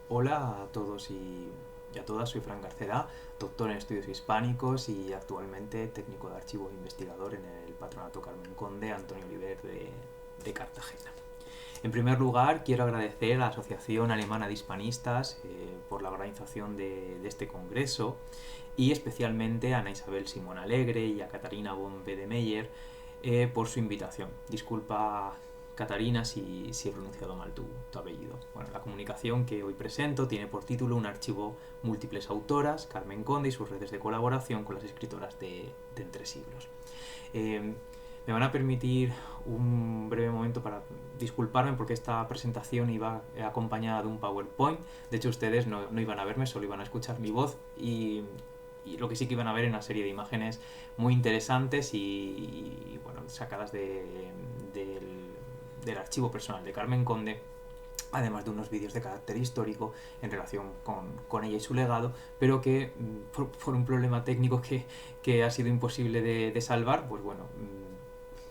Hola a todos y a todas, soy Fran Garcera, doctor en estudios hispánicos y actualmente técnico de archivo e investigador en el Patronato Carmen Conde Antonio Oliver de Cartagena. En primer lugar, quiero agradecer a la Asociación Alemana de Hispanistas por la organización de este congreso y especialmente a Ana Isabel Simón Alegre y a Catarina von Wedemeyer por su invitación. Disculpa, Catarina, si he pronunciado mal tu apellido. Bueno, la comunicación que hoy presento tiene por título un archivo múltiples autoras, Carmen Conde y sus redes de colaboración con las escritoras de Entre Siglos. Eh, Me van a permitir un breve momento para disculparme porque esta presentación iba acompañada de un PowerPoint. De hecho, ustedes no iban a verme, solo iban a escuchar mi voz y lo que sí que iban a ver en una serie de imágenes muy interesantes y bueno, sacadas del archivo personal de Carmen Conde, además de unos vídeos de carácter histórico en relación con ella y su legado, pero que por un problema técnico que ha sido imposible de salvar, pues bueno,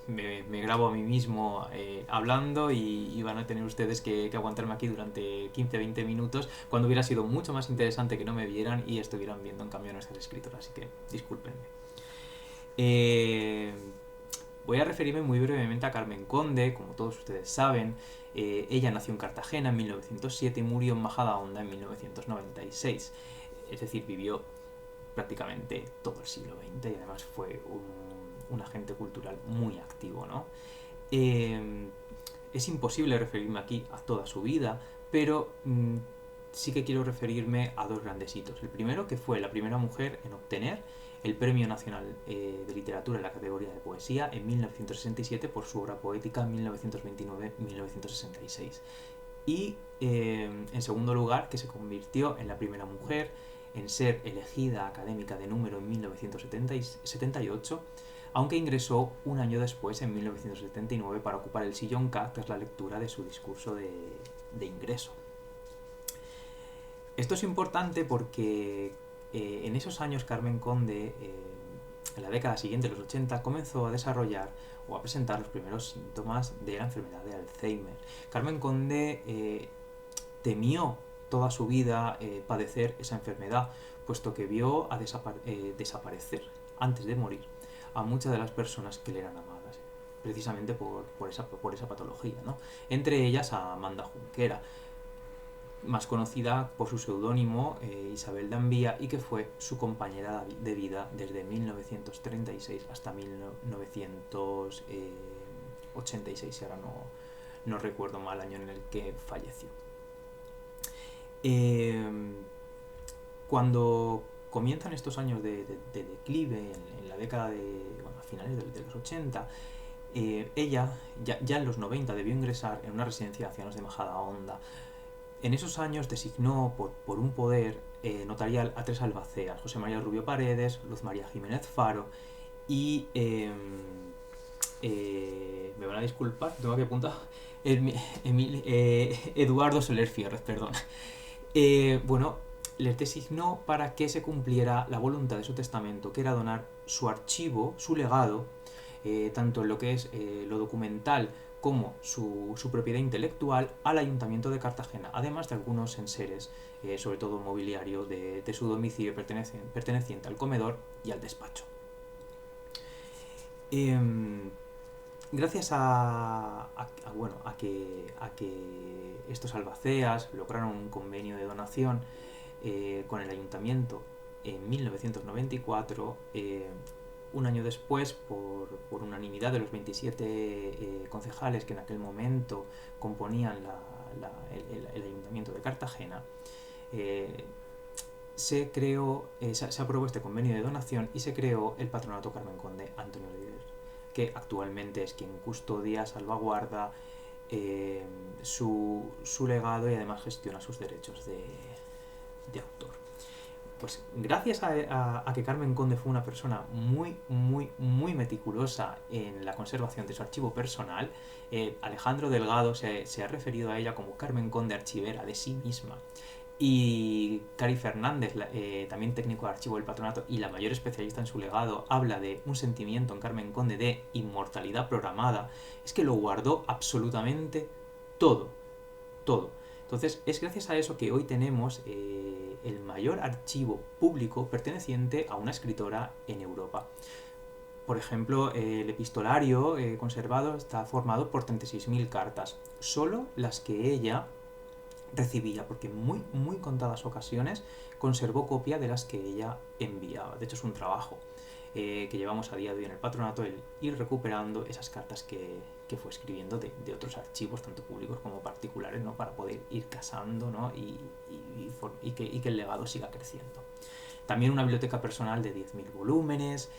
me grabo a mí mismo hablando y van a tener ustedes que aguantarme aquí durante 15-20 minutos cuando hubiera sido mucho más interesante que no me vieran y estuvieran viendo en cambio a nuestras escritoras, así que discúlpenme. Eh, Voy a referirme muy brevemente a Carmen Conde, como todos ustedes saben. Ella nació en Cartagena en 1907 y murió en Majadahonda en 1996. Es decir, vivió prácticamente todo el siglo XX y además fue un agente cultural muy activo, ¿no? Eh, es imposible referirme aquí a toda su vida, pero sí que quiero referirme a dos grandes hitos. El primero, que fue la primera mujer en obtener el Premio Nacional de Literatura en la categoría de poesía en 1967 por su obra poética 1929-1966. Y en segundo lugar, que se convirtió en la primera mujer en ser elegida académica de número en 1978, aunque ingresó un año después, en 1979, para ocupar el sillón K tras la lectura de su discurso de ingreso. Esto es importante porque en esos años Carmen Conde, en la década siguiente, los 80, comenzó a desarrollar o a presentar los primeros síntomas de la enfermedad de Alzheimer. Carmen Conde temió toda su vida padecer esa enfermedad, puesto que vio desaparecer antes de morir a muchas de las personas que le eran amadas, precisamente por esa patología, ¿no? Entre ellas a Amanda Junquera, más conocida por su seudónimo Isabel D'Ambia, y que fue su compañera de vida desde 1936 hasta 1986, si ahora no recuerdo mal el año en el que falleció. Cuando comienzan estos años de declive en la década a finales de los 80, ella ya en los 90 debió ingresar en una residencia de ancianos de Majadahonda. En esos años designó por un poder notarial a tres albaceas: José María Rubio Paredes, Luz María Jiménez Faro y me van a disculpar, tengo que apuntar, Eduardo Soler Fierrez, perdón. Bueno, les designó para que se cumpliera la voluntad de su testamento, que era donar su archivo, su legado, tanto en lo que es lo documental como su propiedad intelectual, al Ayuntamiento de Cartagena, además de algunos enseres, sobre todo mobiliario, de su domicilio perteneciente al comedor y al despacho. Gracias a que estos albaceas lograron un convenio de donación con el ayuntamiento en 1994, un año después, por unanimidad de los 27 concejales que en aquel momento componían el ayuntamiento de Cartagena, se aprobó este convenio de donación y se creó el Patronato Carmen Conde Antonio Oliver, que actualmente es quien custodia, salvaguarda su legado y además gestiona sus derechos de autor. Pues gracias a que Carmen Conde fue una persona muy meticulosa en la conservación de su archivo personal, Alejandro Delgado se ha referido a ella como Carmen Conde archivera de sí misma. Y Cari Fernández, también técnico de archivo del patronato y la mayor especialista en su legado, habla de un sentimiento en Carmen Conde de inmortalidad programada. Es que lo guardó absolutamente todo. Entonces, es gracias a eso que hoy tenemos el mayor archivo público perteneciente a una escritora en Europa. Por ejemplo, el epistolario conservado está formado por 36.000 cartas, solo las que ella recibía, porque en muy contadas ocasiones conservó copia de las que ella enviaba. De hecho, es un trabajo que llevamos a día de hoy en el patronato, el ir recuperando esas cartas que fue escribiendo de otros archivos, tanto públicos como particulares, ¿no? Para poder ir casando, ¿no? y que el legado siga creciendo. También una biblioteca personal de 10.000 volúmenes,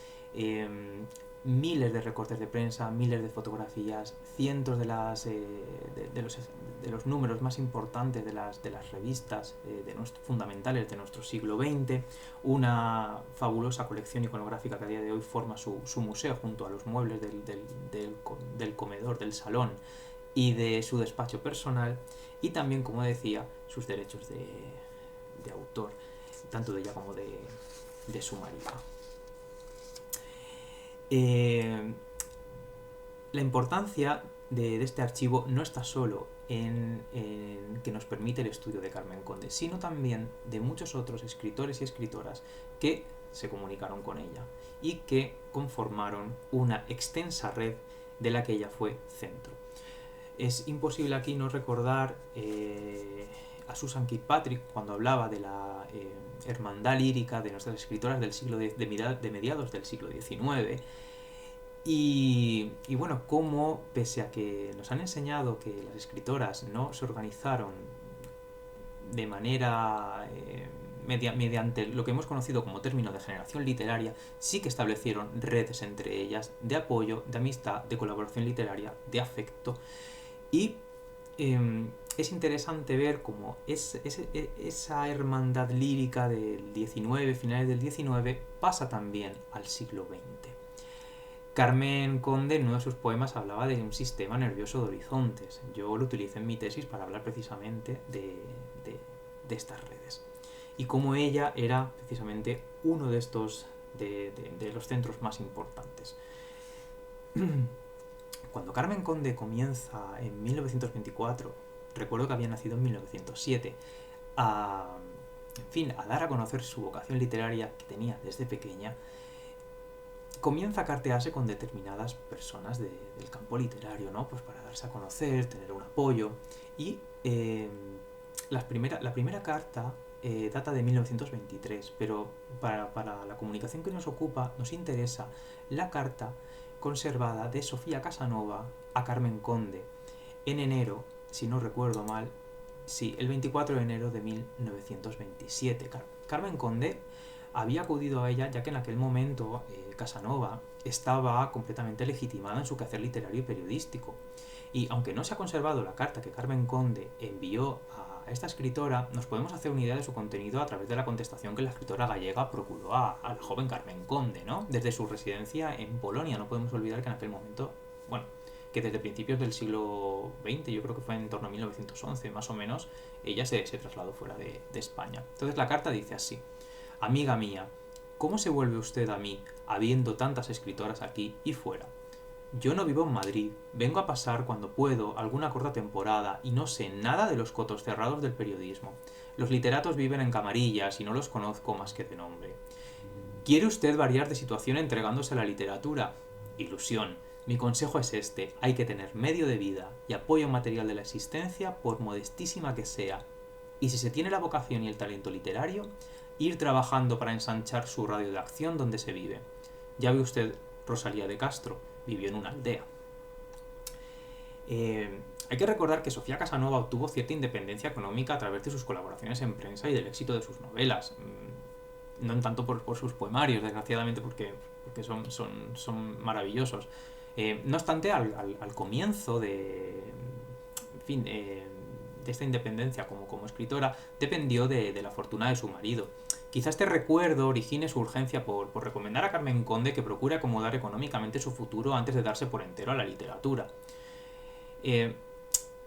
miles de recortes de prensa, miles de fotografías, cientos de los números más importantes de las revistas fundamentales de nuestro siglo XX, una fabulosa colección iconográfica que a día de hoy forma su museo junto a los muebles del comedor, del salón y de su despacho personal, y también, como decía, sus derechos de autor, tanto de ella como de su marido. La importancia de este archivo no está solo en que nos permite el estudio de Carmen Conde, sino también de muchos otros escritores y escritoras que se comunicaron con ella y que conformaron una extensa red de la que ella fue centro. Es imposible aquí no recordar a Susan Kirkpatrick cuando hablaba de la hermandad lírica de nuestras escritoras del siglo de mediados del siglo XIX. Y bueno, cómo, pese a que nos han enseñado que las escritoras no se organizaron de manera mediante lo que hemos conocido como término de generación literaria, sí que establecieron redes entre ellas de apoyo, de amistad, de colaboración literaria, de afecto. Y es interesante ver cómo esa hermandad lírica del XIX, finales del XIX, pasa también al siglo XX. Carmen Conde en uno de sus poemas hablaba de un sistema nervioso de horizontes. Yo lo utilicé en mi tesis para hablar precisamente de estas redes. Y cómo ella era precisamente uno de estos, de los centros más importantes. Cuando Carmen Conde comienza en 1924, recuerdo que había nacido en 1907, a dar a conocer su vocación literaria que tenía desde pequeña, comienza a cartearse con determinadas personas del campo literario, ¿no? Pues para darse a conocer, tener un apoyo. Y la primera carta data de 1923, pero para la comunicación que nos ocupa nos interesa la carta conservada de Sofía Casanova a Carmen Conde en enero, si no recuerdo mal, sí, el 24 de enero de 1927. Carmen Conde había acudido a ella ya que en aquel momento Casanova estaba completamente legitimada en su quehacer literario y periodístico. Y aunque no se ha conservado la carta que Carmen Conde envió a esta escritora, nos podemos hacer una idea de su contenido a través de la contestación que la escritora gallega procuró a la joven Carmen Conde, ¿no? Desde su residencia en Polonia. No podemos olvidar que en aquel momento, bueno, que desde principios del siglo XX, yo creo que fue en torno a 1911 más o menos, ella se trasladó fuera de España. Entonces la carta dice así: Amiga mía, ¿cómo se vuelve usted a mí, habiendo tantas escritoras aquí y fuera? Yo no vivo en Madrid, vengo a pasar cuando puedo alguna corta temporada y no sé nada de los cotos cerrados del periodismo. Los literatos viven en camarillas y no los conozco más que de nombre. ¿Quiere usted variar de situación entregándose a la literatura? Ilusión. Mi consejo es este: hay que tener medio de vida y apoyo material de la existencia, por modestísima que sea. Y si se tiene la vocación y el talento literario, ir trabajando para ensanchar su radio de acción donde se vive. Ya ve usted, Rosalía de Castro vivió en una aldea. Hay que recordar que Sofía Casanova obtuvo cierta independencia económica a través de sus colaboraciones en prensa y del éxito de sus novelas. No tanto por sus poemarios, desgraciadamente, porque son maravillosos. No obstante, al comienzo de esta independencia como escritora, dependió de la fortuna de su marido. Quizá este recuerdo origine su urgencia por recomendar a Carmen Conde que procure acomodar económicamente su futuro antes de darse por entero a la literatura.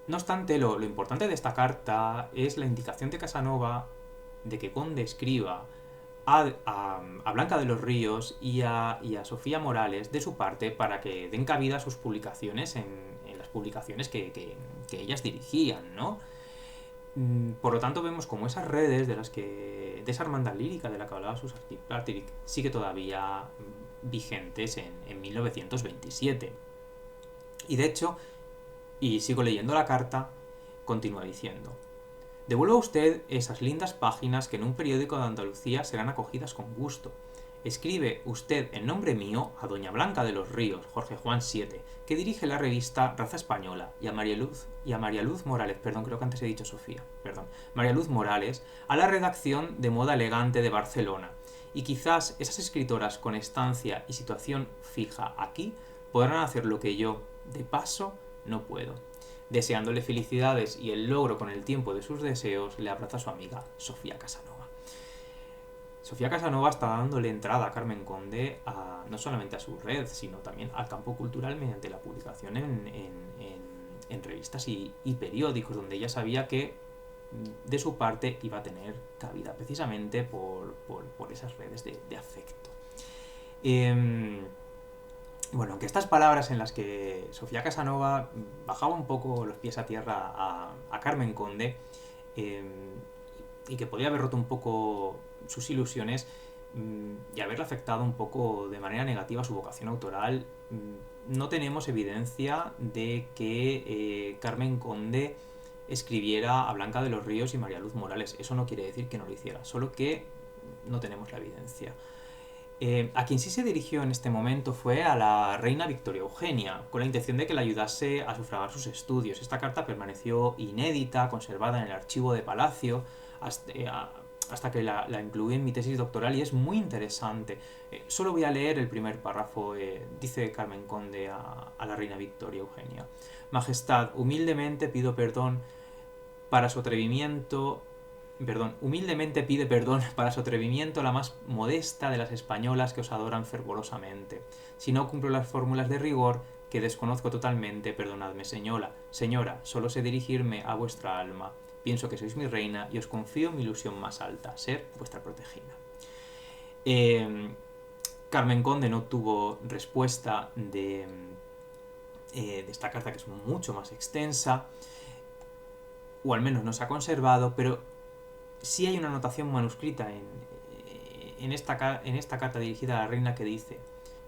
No obstante, lo importante de esta carta es la indicación de Casanova de que Conde escriba a Blanca de los Ríos y a Sofía Morales de su parte para que den cabida a sus publicaciones en las publicaciones que ellas dirigían, ¿no? Por lo tanto, vemos como esas redes de esa hermandad lírica de la que hablaba Susan Platic sigue todavía vigentes en 1927. Y de hecho, y sigo leyendo la carta, continúa diciendo: devuelvo a usted esas lindas páginas que en un periódico de Andalucía serán acogidas con gusto. Escribe usted en nombre mío a doña Blanca de los Ríos, Jorge Juan 7, que dirige la revista Raza Española, y a María Luz Morales, perdón, creo que antes he dicho Sofía, perdón, María Luz Morales, a la redacción de Moda Elegante de Barcelona. Y quizás esas escritoras con estancia y situación fija aquí podrán hacer lo que yo, de paso, no puedo. Deseándole felicidades y el logro con el tiempo de sus deseos, le abraza su amiga Sofía Casanova. Sofía Casanova está dándole entrada a Carmen Conde no solamente a su red, sino también al campo cultural mediante la publicación en revistas y periódicos, donde ella sabía que de su parte iba a tener cabida precisamente por esas redes de afecto. Bueno, aunque estas palabras en las que Sofía Casanova bajaba un poco los pies a tierra a Carmen Conde, y que podía haber roto un poco sus ilusiones y haberle afectado un poco de manera negativa su vocación autoral, no tenemos evidencia de que Carmen Conde escribiera a Blanca de los Ríos y María Luz Morales. Eso no quiere decir que no lo hiciera, solo que no tenemos la evidencia. A quien sí se dirigió en este momento fue a la reina Victoria Eugenia, con la intención de que le ayudase a sufragar sus estudios. Esta carta permaneció inédita, conservada en el archivo de Palacio, hasta que la incluí en mi tesis doctoral, y es muy interesante. Solo voy a leer el primer párrafo. Dice Carmen Conde a la reina Victoria Eugenia: Majestad, humildemente pido perdón para su atrevimiento. Humildemente pide perdón para su atrevimiento la más modesta de las españolas que os adoran fervorosamente. Si no cumplo las fórmulas de rigor, que desconozco totalmente, perdonadme, señora. Señora, solo sé dirigirme a vuestra alma. Pienso que sois mi reina y os confío mi ilusión más alta, ser vuestra protegida. Carmen Conde no tuvo respuesta de esta carta, que es mucho más extensa, o al menos no se ha conservado, pero sí hay una anotación manuscrita en esta carta dirigida a la reina que dice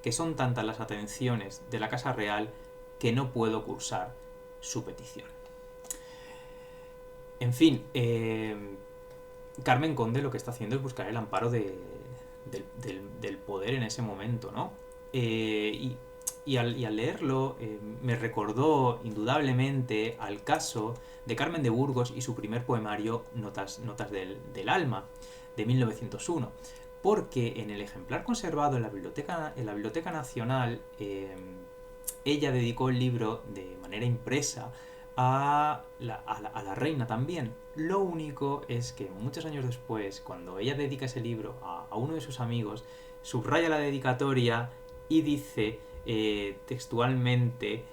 que son tantas las atenciones de la Casa Real que no puedo cursar su petición. En fin, Carmen Conde lo que está haciendo es buscar el amparo del poder en ese momento, ¿no? Y al leerlo me recordó indudablemente al caso de Carmen de Burgos y su primer poemario Notas del Alma, de 1901, porque en el ejemplar conservado en la Biblioteca Nacional, ella dedicó el libro de manera impresa a la reina también. Lo único es que muchos años después, cuando ella dedica ese libro a uno de sus amigos, subraya la dedicatoria y dice textualmente,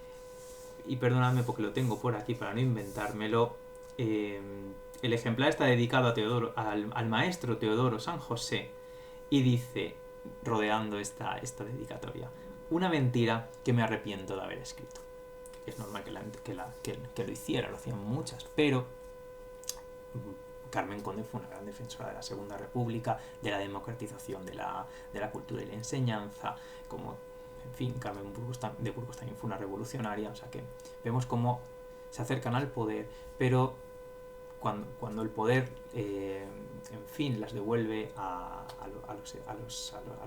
y perdonadme porque lo tengo por aquí para no inventármelo, el ejemplar está dedicado al maestro Teodoro San José, y dice, rodeando esta dedicatoria: una mentira que me arrepiento de haber escrito. Es normal que lo hiciera, lo hacían muchas, pero Carmen Conde fue una gran defensora de la Segunda República, de la democratización de la cultura y la enseñanza, como, en fin, Carmen de Burgos también fue una revolucionaria. O sea que vemos cómo se acercan al poder, pero cuando el poder, en fin, las devuelve a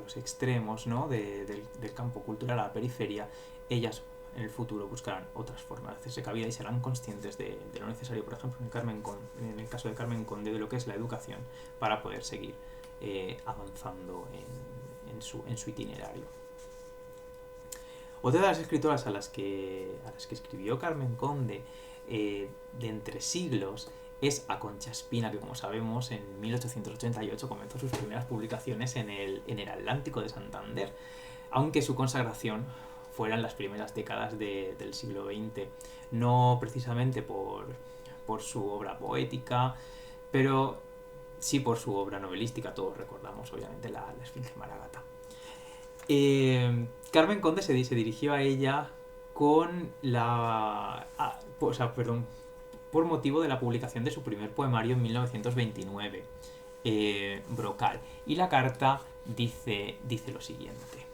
los extremos, ¿no? del campo cultural, a la periferia, ellas en el futuro buscarán otras formas de hacerse cabida y serán conscientes de lo necesario, por ejemplo, en el caso de Carmen Conde, de lo que es la educación, para poder seguir avanzando en su itinerario. Otra de las escritoras a las que escribió Carmen Conde de entre siglos es a Concha Espina, que, como sabemos, en 1888 comenzó sus primeras publicaciones en el Atlántico de Santander, aunque su consagración fuera en las primeras décadas del siglo XX, no precisamente por su obra poética, pero sí por su obra novelística. Todos recordamos, obviamente, la Esfinge Maragata. Carmen Conde se dirigió a ella con por motivo de la publicación de su primer poemario en 1929, Brocal. Y la carta dice lo siguiente.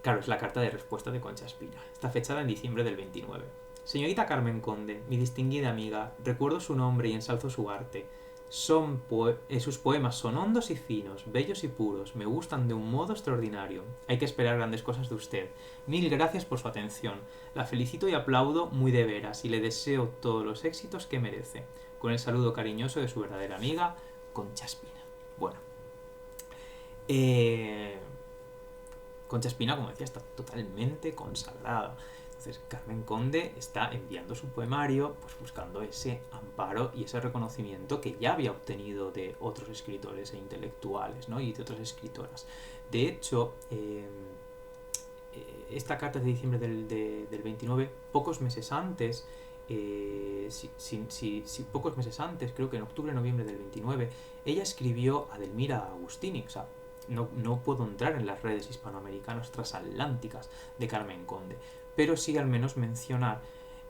Claro, es la carta de respuesta de Concha Espina. Está fechada en diciembre del 29. Señorita Carmen Conde, mi distinguida amiga, recuerdo su nombre y ensalzo su arte. Sus poemas son hondos y finos, bellos y puros, me gustan de un modo extraordinario. Hay que esperar grandes cosas de usted. Mil gracias por su atención. La felicito y aplaudo muy de veras y le deseo todos los éxitos que merece. Con el saludo cariñoso de su verdadera amiga, Concha Espina. Bueno. Concha Espina, como decía, está totalmente consagrada. Entonces Carmen Conde está enviando su poemario pues buscando ese amparo y ese reconocimiento que ya había obtenido de otros escritores e intelectuales, ¿no? Y de otras escritoras. De hecho, esta carta de diciembre del 29, pocos meses antes, pocos meses antes, creo que en octubre-noviembre del 29, ella escribió a Delmira Agustini. O sea, no puedo entrar en las redes hispanoamericanas transatlánticas de Carmen Conde, pero sí al menos mencionar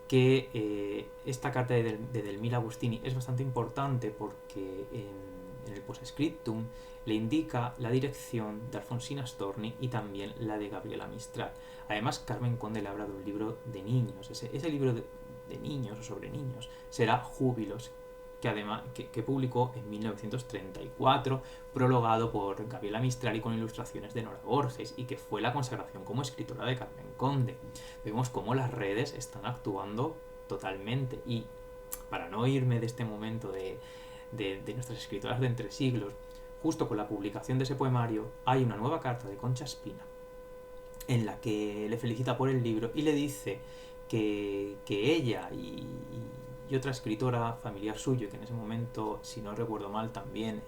que esta carta de Delmira Agustini es bastante importante porque en el postscriptum le indica la dirección de Alfonsina Storni y también la de Gabriela Mistral. Además, Carmen Conde le habla de un libro de niños. Ese libro de niños o sobre niños será Júbilos, que publicó en 1934, prologado por Gabriela Mistral y con ilustraciones de Nora Borges, y que fue la consagración como escritora de Carmen Conde. Vemos cómo las redes están actuando totalmente, y para no irme de este momento de nuestras escritoras de entre siglos, justo con la publicación de ese poemario hay una nueva carta de Concha Espina en la que le felicita por el libro y le dice que ella y otra escritora familiar suyo, que en ese momento, si no recuerdo mal, también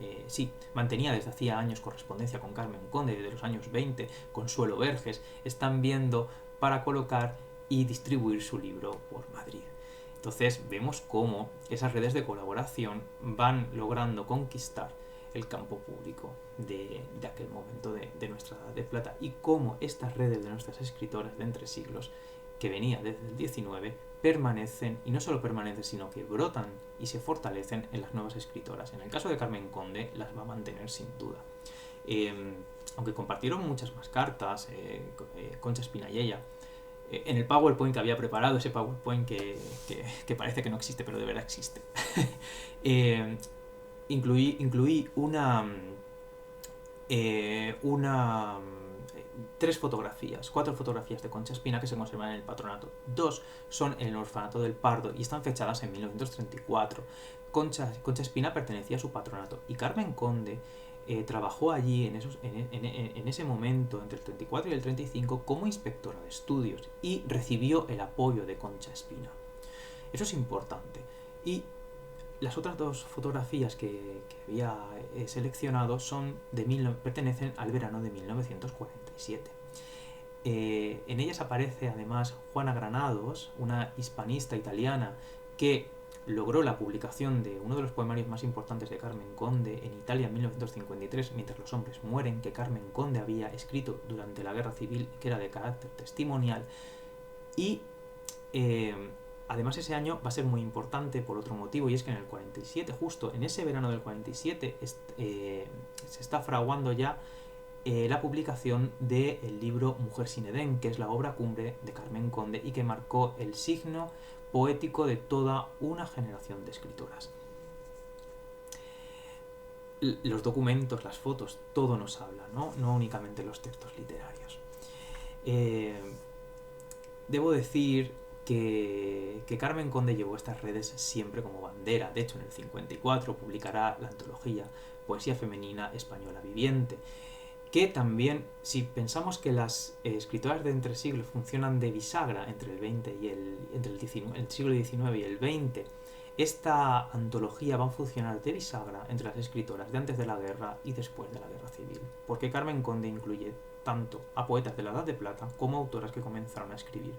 mantenía desde hacía años correspondencia con Carmen Conde, desde los años 20, Consuelo Verges, están viendo para colocar y distribuir su libro por Madrid. Entonces vemos cómo esas redes de colaboración van logrando conquistar el campo público de aquel momento de nuestra Edad de Plata, y cómo estas redes de nuestras escritoras de entre siglos, que venía desde el 19, permanecen, y no solo permanecen, sino que brotan y se fortalecen en las nuevas escritoras. En el caso de Carmen Conde las va a mantener sin duda. Aunque compartieron muchas más cartas, Concha Espina y ella, en el PowerPoint que había preparado, ese PowerPoint que parece que no existe, pero de verdad existe, incluí cuatro fotografías de Concha Espina que se conservan en el patronato. 2 son en el orfanato del Pardo y están fechadas en 1934. Concha Espina pertenecía a su patronato, y Carmen Conde trabajó allí en ese momento, entre el 34 y el 35, como inspectora de estudios, y recibió el apoyo de Concha Espina. Eso es importante. Y las otras 2 fotografías que había seleccionado pertenecen al verano de 1947. En ellas aparece además Juana Granados, una hispanista italiana que logró la publicación de uno de los poemarios más importantes de Carmen Conde en Italia en 1953, Mientras los hombres mueren, que Carmen Conde había escrito durante la Guerra Civil, que era de carácter testimonial. Y además ese año va a ser muy importante por otro motivo, y es que en el 47, justo en ese verano del 47, se está fraguando ya la publicación del libro Mujer sin Edén, que es la obra cumbre de Carmen Conde y que marcó el signo poético de toda una generación de escritoras. Los documentos, las fotos, todo nos habla, no únicamente los textos literarios. Debo decir que Carmen Conde llevó estas redes siempre como bandera. De hecho, en el 54 publicará la antología Poesía Femenina Española Viviente, que también, si pensamos que las escritoras de entre siglos funcionan de bisagra entre el siglo XIX y el XX, esta antología va a funcionar de bisagra entre las escritoras de antes de la guerra y después de la Guerra Civil, porque Carmen Conde incluye tanto a poetas de la Edad de Plata como autoras que comenzaron a escribir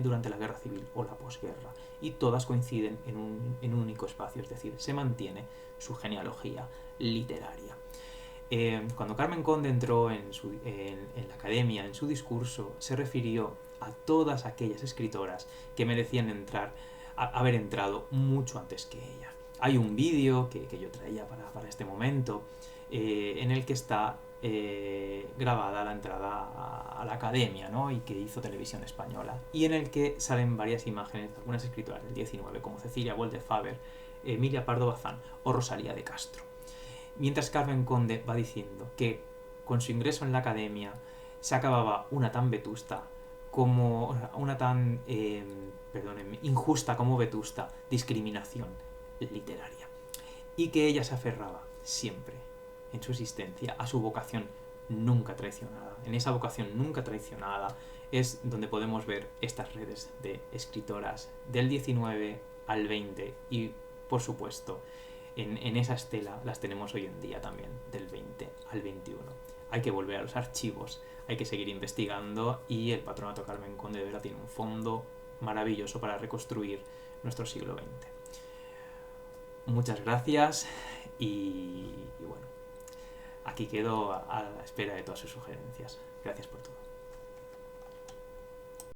durante la Guerra Civil o la posguerra, y todas coinciden en un único espacio, es decir, se mantiene su genealogía literaria. Cuando Carmen Conde entró en la academia, en su discurso se refirió a todas aquellas escritoras que merecían entrar haber entrado mucho antes que ella. Hay un vídeo que yo traía para este momento en el que está grabada la entrada a la academia, ¿no? Y que hizo Televisión Española, y en el que salen varias imágenes de algunas escritoras del 19, como Cecilia Wolde-Faber, Emilia Pardo Bazán o Rosalía de Castro. Mientras Carmen Conde va diciendo que con su ingreso en la academia se acababa una tan vetusta como una tan injusta como vetusta discriminación literaria, y que ella se aferraba siempre en su existencia a su vocación nunca traicionada. En esa vocación nunca traicionada es donde podemos ver estas redes de escritoras del 19 al 20 y, por supuesto, en esa estela las tenemos hoy en día también, del 20 al 21. Hay que volver a los archivos, hay que seguir investigando, y el Patronato Carmen Conde de verdad tiene un fondo maravilloso para reconstruir nuestro siglo XX. Muchas gracias y bueno, aquí quedo a la espera de todas sus sugerencias. Gracias por todo.